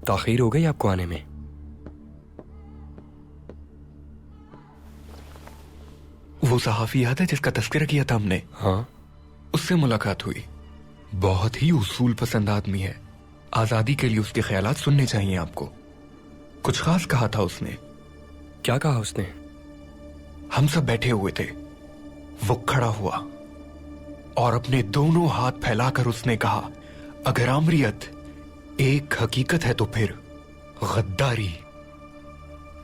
ताखीर हो गई आपको आने में? वो सहाफी याद है जिसका तस्करा किया था हमने? हाँ। उससे मुलाकात हुई। बहुत ही उसूल पसंद आदमी है। आजादी के लिए उसके ख्यालात सुनने चाहिए आपको। कुछ खास कहा था उसने। क्या कहा उसने? हम सब बैठे हुए थे, वो खड़ा हुआ और अपने दोनों हाथ फैलाकर उसने कहा, अगर आमरीत एक हकीकत है तो फिर गद्दारी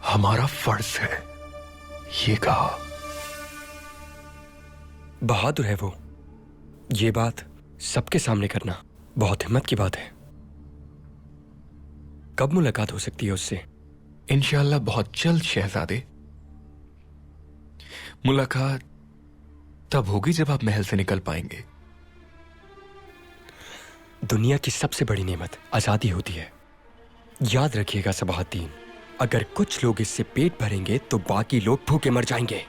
हमारा फर्ज है। ये कहा। बहादुर है वो। ये बात सबके सामने करना बहुत हिम्मत की बात है। कब मुलाकात हो सकती है उससे? इंशाअल्लाह बहुत जल्द शहजादे। मुलाकात तब होगी जब आप महल से निकल पाएंगे। दुनिया की सबसे बड़ी नेमत आजादी होती है। याद रखिएगा सबाहद्दीन, अगर कुछ लोग इससे पेट भरेंगे तो बाकी लोग भूखे मर जाएंगे।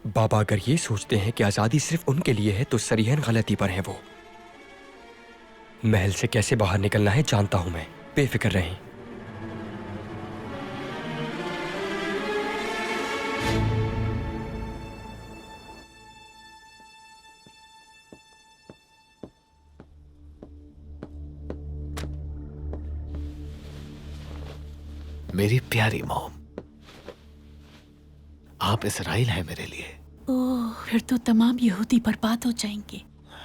बाबा अगर ये सोचते हैं कि आजादी सिर्फ उनके लिए है तो सरीहन गलती पर है वो। महल से कैसे बाहर निकलना है जानता हूं मैं, बेफिक्र रहें। मेरी प्यारी मॉम, आप इसराइल हैं मेरे लिए। ओह, फिर तो तमाम यहूदी बर्बाद हो जाएंगे।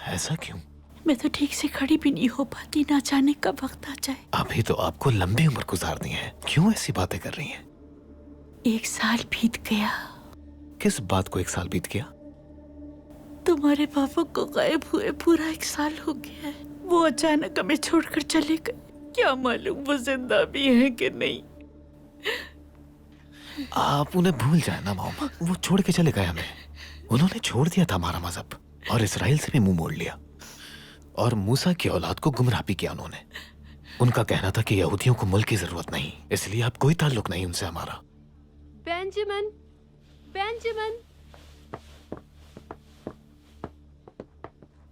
ऐसा क्यों? मैं तो ठीक से खड़ी भी नहीं हो पाती, ना जाने कब वक्त आ जाए। अभी तो आपको लंबी उम्र गुजारनी है, क्यों ऐसी बातें कर रही हैं? 1 साल बीत गया। किस बात को 1 साल बीत गया? तुम्हारे पापा को गायब हुए पूरा 1 साल हो गया है। वो अचानक हमें छोड़कर चले गए। क्या मालूम वो जिंदा भी हैं कि नहीं। आप उन्हें भूल जाए ना मॉम, वो छोड़ के चले गए हमें। उन्होंने छोड़ दिया था हमारा मजहब और इसराइल से भी मुंह मोड़ लिया, और मूसा की औलाद को गुमराह भी किया उन्होंने। उनका कहना था कि यहूदियों को मुल्क की जरूरत नहीं, इसलिए अब कोई ताल्लुक नहीं उनसे हमारा। बेंजामिन, बेंजामिन,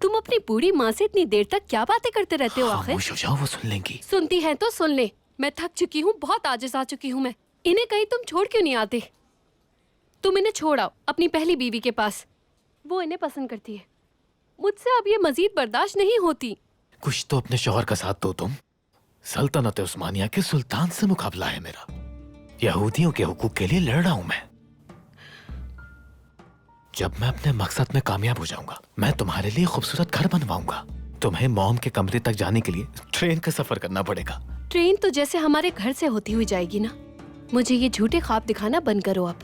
तुम अपनी बूढ़ी माँ से इतनी देर तक क्या बातें करते रहते हो? आखिर खामोश हो जाओ, वो सुन लेंगी। सुनती हैं तो सुन ले। मैं थक चुकी हूँ, बहुत आजिज़ आ चुकी हूँ मैं। इन्हें कहीं तुम छोड़ क्यों नहीं आते? तुम इन्हें छोड़ आओ अपनी पहली बीवी के पास, वो इन्हें पसंद करती है। मुझसे अब ये मजीद बर्दाश्त नहीं होती। कुछ तो अपने शौहर का साथ दो तुम। सल्तनत उस्मानिया के सुल्तान से मुकाबला है मेरा। यहूदियों के हुकूक के लिए लड़ रहा हूं मैं। जब मैं अपने मकसद में कामयाब हो जाऊंगा, मैं तुम्हारे लिए खूबसूरत घर बनवाऊंगा। तुम्हें मॉम के कमरे तक जाने के लिए ट्रेन का सफर करना पड़ेगा। ट्रेन तो जैसे हमारे घर से होती हुई जाएगी ना। मुझे ये झूठे ख्वाब दिखाना बंद करो अब।